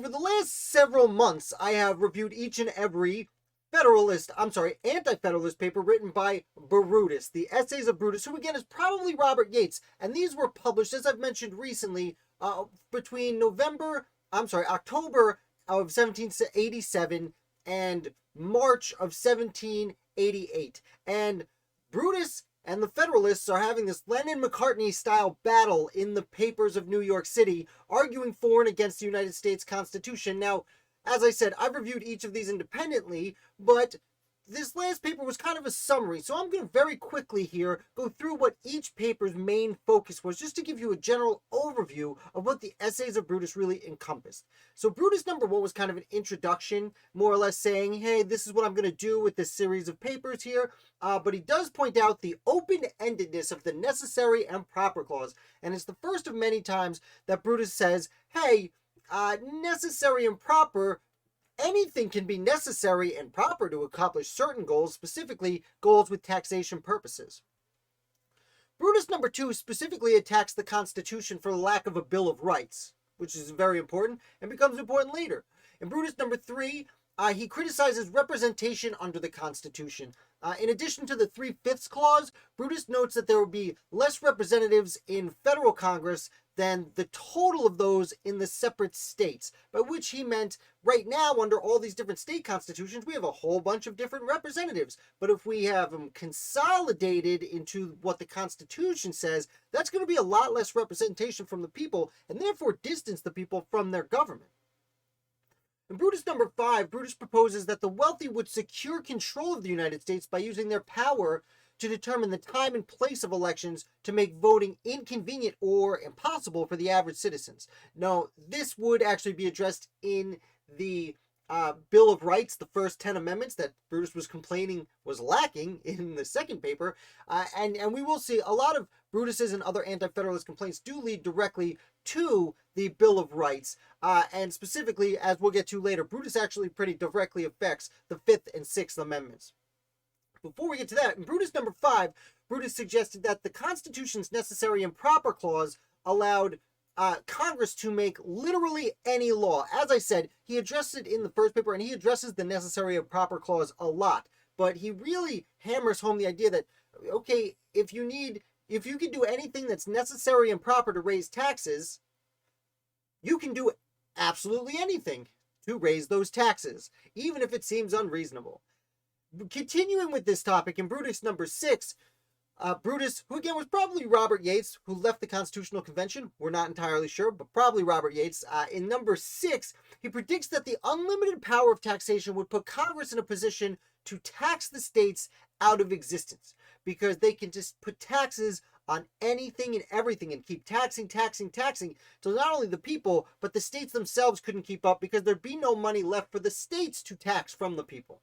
over the last several months, I have reviewed each and every Anti-Federalist paper written by Brutus, the Essays of Brutus, who again is probably Robert Yates. And these were published, as I've mentioned recently, between October of 1787 and March of 1788. And Brutus and the Federalists are having this Lennon-McCartney style battle in the papers of New York City, arguing for and against the United States Constitution. Now, as I said, I've reviewed each of these independently, but this last paper was kind of a summary, so I'm going to very quickly here go through what each paper's main focus was, just to give you a general overview of what the Essays of Brutus really encompassed. So Brutus Number 1 was kind of an introduction, more or less saying, hey, this is what I'm going to do with this series of papers here, but he does point out the open-endedness of the necessary and proper clause, and it's the first of many times that Brutus says, hey, necessary and proper, anything can be necessary and proper to accomplish certain goals, specifically goals with taxation purposes. Brutus Number 2 specifically attacks the Constitution for the lack of a Bill of Rights, which is very important and becomes important later. In Brutus Number 3, he criticizes representation under the Constitution. In addition to the 3/5 clause, Brutus notes that there will be less representatives in federal Congress than the total of those in the separate states, by which he meant right now under all these different state constitutions we have a whole bunch of different representatives, but if we have them consolidated into what the Constitution says, that's going to be a lot less representation from the people and therefore distance the people from their government. In Brutus Number 5, Brutus proposes that the wealthy would secure control of the United States by using their power to determine the time and place of elections to make voting inconvenient or impossible for the average citizens. Now, this would actually be addressed in the Bill of Rights, the first 10 amendments that Brutus was complaining was lacking in the second paper. And we will see a lot of Brutus's and other anti-federalist complaints do lead directly to the Bill of Rights. And specifically, as we'll get to later, Brutus actually pretty directly affects the 5th and 6th amendments. Before we get to that, in Brutus Number 5, Brutus suggested that the Constitution's necessary and proper clause allowed Congress to make literally any law. As I said, he addressed it in the first paper, and he addresses the necessary and proper clause a lot. But he really hammers home the idea that, okay, if you can do anything that's necessary and proper to raise taxes, you can do absolutely anything to raise those taxes, even if it seems unreasonable. Continuing with this topic, in Brutus Number 6, Brutus, who again was probably Robert Yates, who left the Constitutional Convention, we're not entirely sure, but probably Robert Yates, in Number 6, he predicts that the unlimited power of taxation would put Congress in a position to tax the states out of existence, because they can just put taxes on anything and everything and keep taxing. So not only the people, but the states themselves couldn't keep up because there'd be no money left for the states to tax from the people.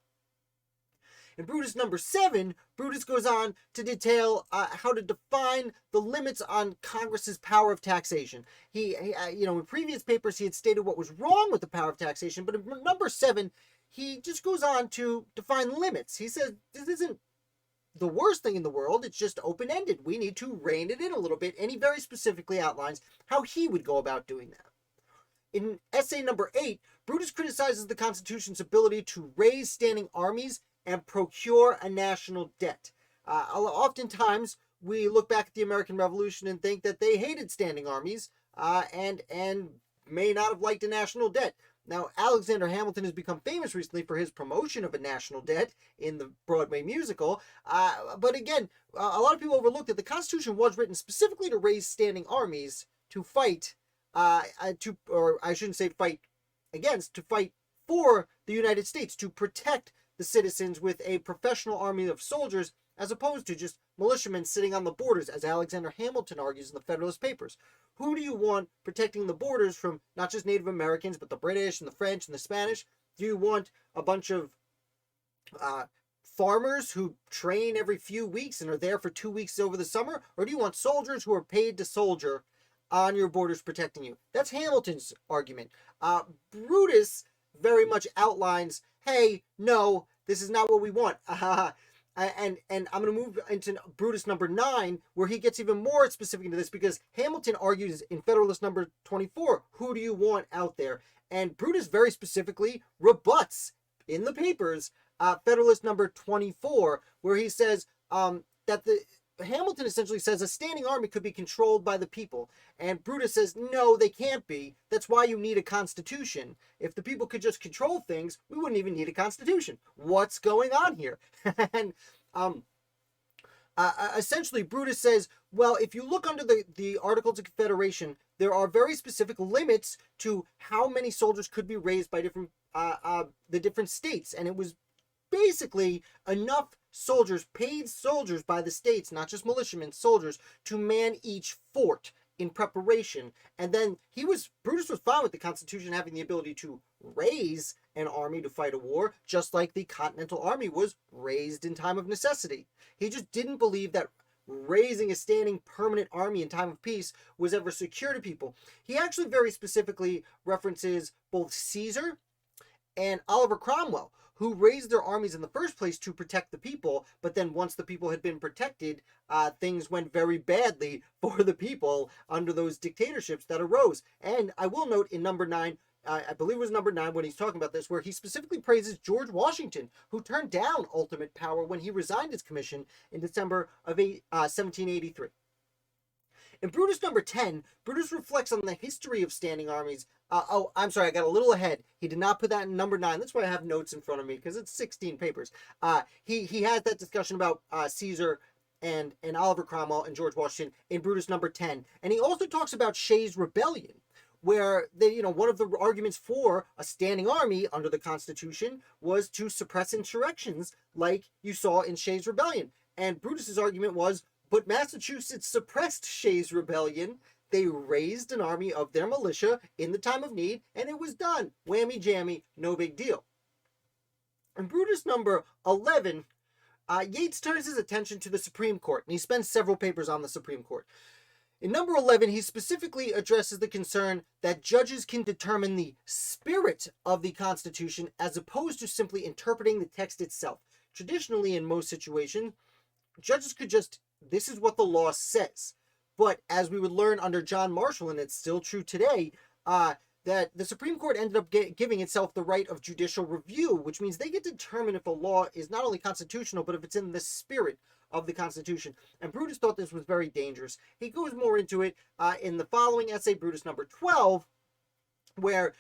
In Brutus Number 7, Brutus goes on to detail how to define the limits on Congress's power of taxation. In previous papers, he had stated what was wrong with the power of taxation, but in Number 7, he just goes on to define limits. He says, this isn't the worst thing in the world, it's just open-ended. We need to rein it in a little bit, and he very specifically outlines how he would go about doing that. In Essay Number 8, Brutus criticizes the Constitution's ability to raise standing armies and procure a national debt. Oftentimes, we look back at the American Revolution and think that they hated standing armies and may not have liked a national debt. Now, Alexander Hamilton has become famous recently for his promotion of a national debt in the Broadway musical. But again, a lot of people overlook that the Constitution was written specifically to raise standing armies to fight, or I shouldn't say fight against, to fight for the United States, to protect the citizens with a professional army of soldiers, as opposed to just militiamen sitting on the borders, as Alexander Hamilton argues in the Federalist Papers. Who do you want protecting the borders from not just Native Americans, but the British and the French and the Spanish? Do you want a bunch of farmers who train every few weeks and are there for 2 weeks over the summer? Or do you want soldiers who are paid to soldier on your borders protecting you? That's Hamilton's argument. Brutus very much outlines, hey, no, this is not what we want. And I'm going to move into Brutus number 9, where he gets even more specific into this, because Hamilton argues in Federalist number 24, who do you want out there? And Brutus very specifically rebuts in the papers Federalist number 24, where he says that Hamilton essentially says a standing army could be controlled by the people. And Brutus says, no, they can't be. That's why you need a constitution. If the people could just control things, we wouldn't even need a constitution. What's going on here? And essentially, Brutus says, well, if you look under the Articles of Confederation, there are very specific limits to how many soldiers could be raised by the different states. And it was basically enough soldiers, paid soldiers by the states, not just militiamen, soldiers, to man each fort in preparation. And then Brutus was fine with the Constitution having the ability to raise an army to fight a war, just like the Continental Army was raised in time of necessity. He just didn't believe that raising a standing permanent army in time of peace was ever secure to people. He actually very specifically references both Caesar and Oliver Cromwell, who raised their armies in the first place to protect the people, but then once the people had been protected, things went very badly for the people under those dictatorships that arose. And I will note in number 9, I believe it was number 9 when he's talking about this, where he specifically praises George Washington, who turned down ultimate power when he resigned his commission in December of 1783. In Brutus number 10, Brutus reflects on the history of standing armies. I'm sorry, I got a little ahead. He did not put that in number 9. That's why I have notes in front of me, because it's 16 papers. He had that discussion about Caesar and Oliver Cromwell and George Washington in Brutus number 10. And he also talks about Shays' Rebellion, where one of the arguments for a standing army under the Constitution was to suppress insurrections, like you saw in Shays' Rebellion. And Brutus's argument was, but Massachusetts suppressed Shays' Rebellion. They raised an army of their militia in the time of need, and it was done. Whammy jammy, no big deal. In Brutus number 11, Yates turns his attention to the Supreme Court, and he spends several papers on the Supreme Court. In number 11, he specifically addresses the concern that judges can determine the spirit of the Constitution as opposed to simply interpreting the text itself. Traditionally, in most situations, judges could just, this is what the law says. But as we would learn under John Marshall, and it's still true today, that the Supreme Court ended up giving itself the right of judicial review, which means they get to determine if a law is not only constitutional, but if it's in the spirit of the Constitution. And Brutus thought this was very dangerous. He goes more into it in the following essay, Brutus number 12, where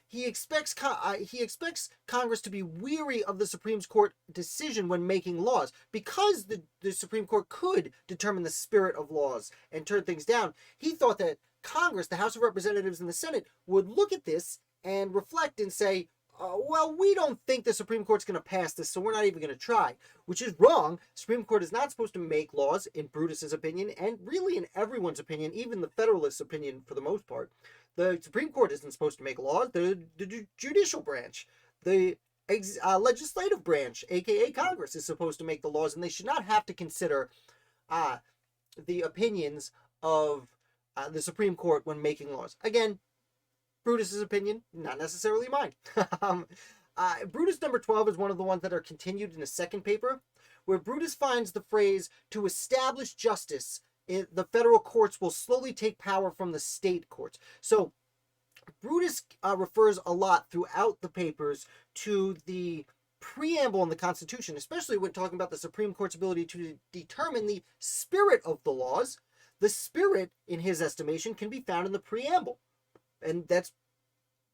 he expects Congress to be weary of the Supreme Court decision when making laws, because the Supreme Court could determine the spirit of laws and turn things down. He thought that Congress, the House of Representatives and the Senate, would look at this and reflect and say, well, we don't think the Supreme Court's going to pass this, so we're not even going to try, which is wrong. The Supreme Court is not supposed to make laws, in Brutus's opinion, and really in everyone's opinion, even the Federalist opinion for the most part. The Supreme Court isn't supposed to make laws. The judicial branch, the legislative branch, aka Congress, is supposed to make the laws, and they should not have to consider the opinions of the Supreme Court when making laws. Again, Brutus's opinion, not necessarily mine. Brutus number 12 is one of the ones that are continued in a second paper, where Brutus finds the phrase, to establish justice, the federal courts will slowly take power from the state courts. So Brutus refers a lot throughout the papers to the preamble in the Constitution, especially when talking about the Supreme Court's ability to determine the spirit of the laws. The spirit, in his estimation, can be found in the preamble. And that's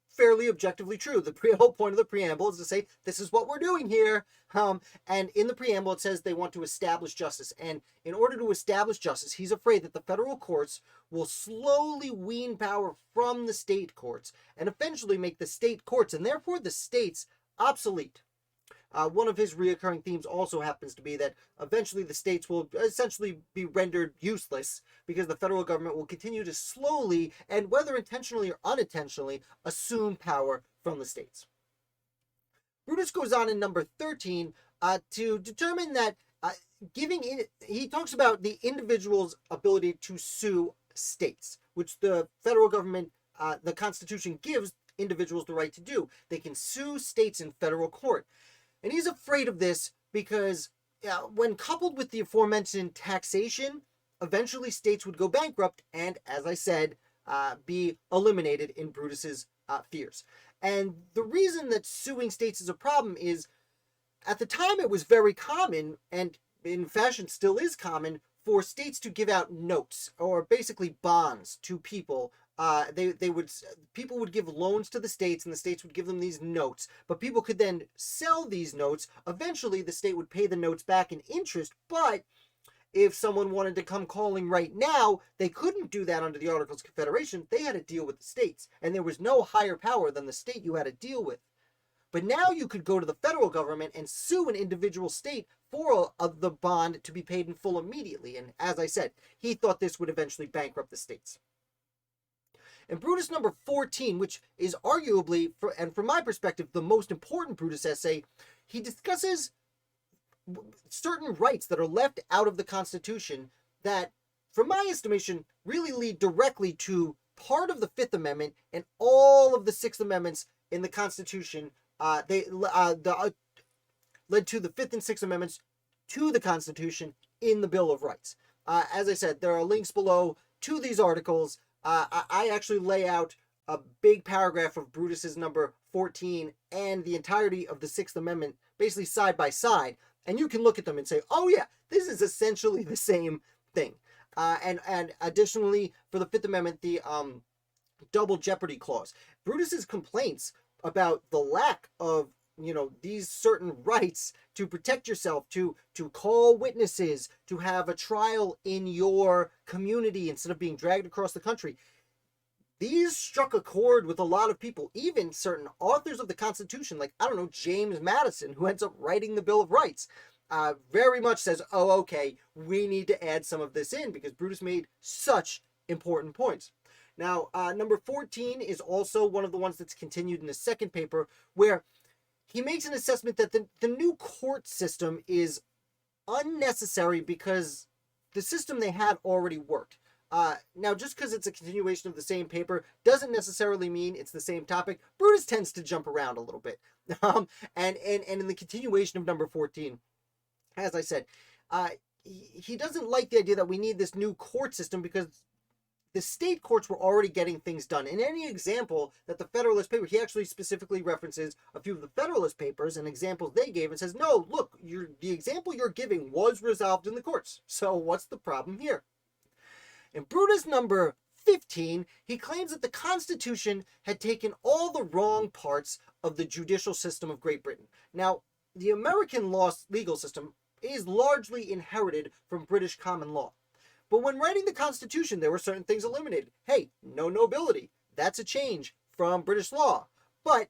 fairly objectively true. The whole point of the preamble is to say, this is what we're doing here. And in the preamble, it says they want to establish justice. And in order to establish justice, he's afraid that the federal courts will slowly wean power from the state courts and eventually make the state courts, and therefore the states, obsolete. One of his reoccurring themes also happens to be that eventually the states will essentially be rendered useless because the federal government will continue to slowly, and whether intentionally or unintentionally, assume power from the states. Brutus goes on in number 13 to determine that he talks about the individual's ability to sue states, which the federal government, the Constitution gives individuals the right to do. They can sue states in federal court. And he's afraid of this because when coupled with the aforementioned taxation, eventually states would go bankrupt and, as I said, be eliminated in Brutus's fears. And the reason that suing states is a problem is, at the time it was very common, and in fashion still is common, for states to give out notes, or basically bonds, to people. People would give loans to the states, and the states would give them these notes, but people could then sell these notes. Eventually the state would pay the notes back in interest, but if someone wanted to come calling right now, they couldn't do that under the Articles of Confederation. They had to deal with the states, and there was no higher power than the state you had to deal with. But now you could go to the federal government and sue an individual state for the bond to be paid in full immediately. And as I said, he thought this would eventually bankrupt the states. In Brutus number 14, which is arguably, and from my perspective, the most important Brutus essay, he discusses certain rights that are left out of the Constitution that, from my estimation, really lead directly to part of the Fifth Amendment and all of the Sixth Amendments in the Constitution. They led to the Fifth and Sixth Amendments to the Constitution in the Bill of Rights. As I said, there are links below to these articles. I actually lay out a big paragraph of Brutus's number 14 and the entirety of the Sixth Amendment, basically side by side, and you can look at them and say, oh yeah, this is essentially the same thing. And additionally, for the Fifth Amendment, the double jeopardy clause. Brutus's complaints about the lack of, these certain rights to protect yourself, to call witnesses, to have a trial in your community instead of being dragged across the country. These struck a chord with a lot of people, even certain authors of the Constitution, like, James Madison, who ends up writing the Bill of Rights, very much says, oh, okay, we need to add some of this in because Brutus made such important points. Now, number 14 is also one of the ones that's continued in the second paper, where he makes an assessment that the new court system is unnecessary because the system they had already worked. Now, just because it's a continuation of the same paper doesn't necessarily mean it's the same topic. Brutus tends to jump around a little bit. And in the continuation of number 14, as I said, he doesn't like the idea that we need this new court system because the state courts were already getting things done. In any example that the Federalist Papers, he actually specifically references a few of the Federalist Papers and examples they gave and says, no, look, the example you're giving was resolved in the courts. So what's the problem here? In Brutus number 15, he claims that the Constitution had taken all the wrong parts of the judicial system of Great Britain. Now, the American legal system is largely inherited from British common law. But when writing the Constitution, there were certain things eliminated. Hey, no nobility. That's a change from British law. But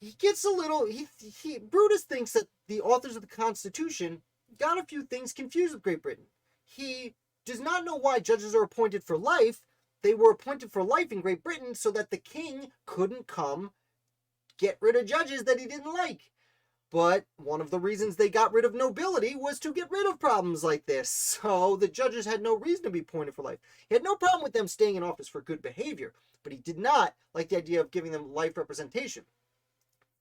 he gets a little... Brutus thinks that the authors of the Constitution got a few things confused with Great Britain. He does not know why judges are appointed for life. They were appointed for life in Great Britain so that the king couldn't come get rid of judges that he didn't like. But one of the reasons they got rid of nobility was to get rid of problems like this. So the judges had no reason to be appointed for life. He had no problem with them staying in office for good behavior, but he did not like the idea of giving them life representation.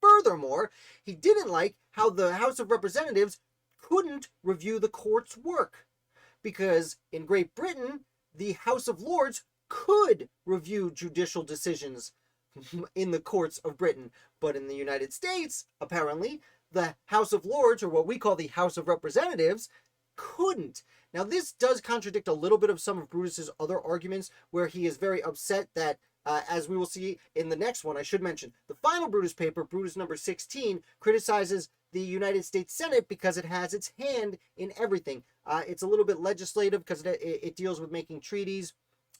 Furthermore, he didn't like how the House of Representatives couldn't review the court's work. Because in Great Britain, the House of Lords could review judicial decisions in the courts of Britain. But in the United States, apparently, the House of Lords, or what we call the House of Representatives, couldn't. Now, this does contradict a little bit of some of Brutus's other arguments, where he is very upset that, as we will see in the next one, I should mention, the final Brutus paper, Brutus number 16, criticizes the United States Senate because it has its hand in everything. It's a little bit legislative because it deals with making treaties.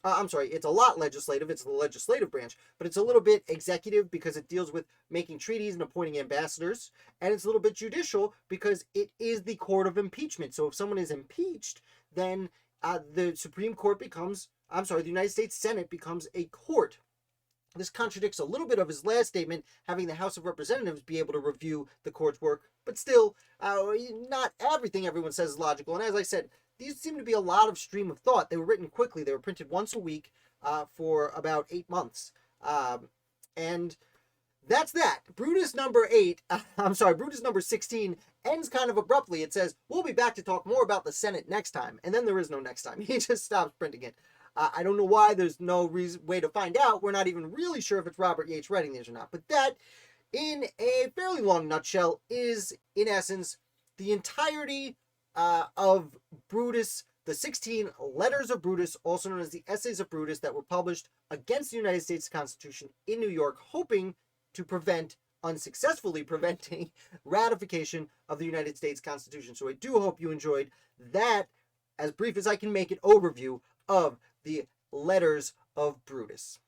It's a lot legislative. It's the legislative branch, but it's a little bit executive because it deals with making treaties and appointing ambassadors. And it's a little bit judicial because it is the court of impeachment. So if someone is impeached, then the United States Senate becomes a court. This contradicts a little bit of his last statement, having the House of Representatives be able to review the court's work, but still, not everything everyone says is logical. And as I said, these seem to be a lot of stream of thought. They were written quickly. They were printed once a week for about 8 months. And that's that. Brutus number 8, Brutus number 16 ends kind of abruptly. It says, we'll be back to talk more about the Senate next time. And then there is no next time. He just stops printing it. I don't know why. There's no way to find out. We're not even really sure if it's Robert Yates writing these or not. But that, in a fairly long nutshell, is, in essence, the entirety of Brutus, the 16 letters of Brutus, also known as the Essays of Brutus, that were published against the United States Constitution in New York, hoping to unsuccessfully preventing ratification of the United States Constitution. So I do hope you enjoyed that, as brief as I can make it, overview of the letters of Brutus.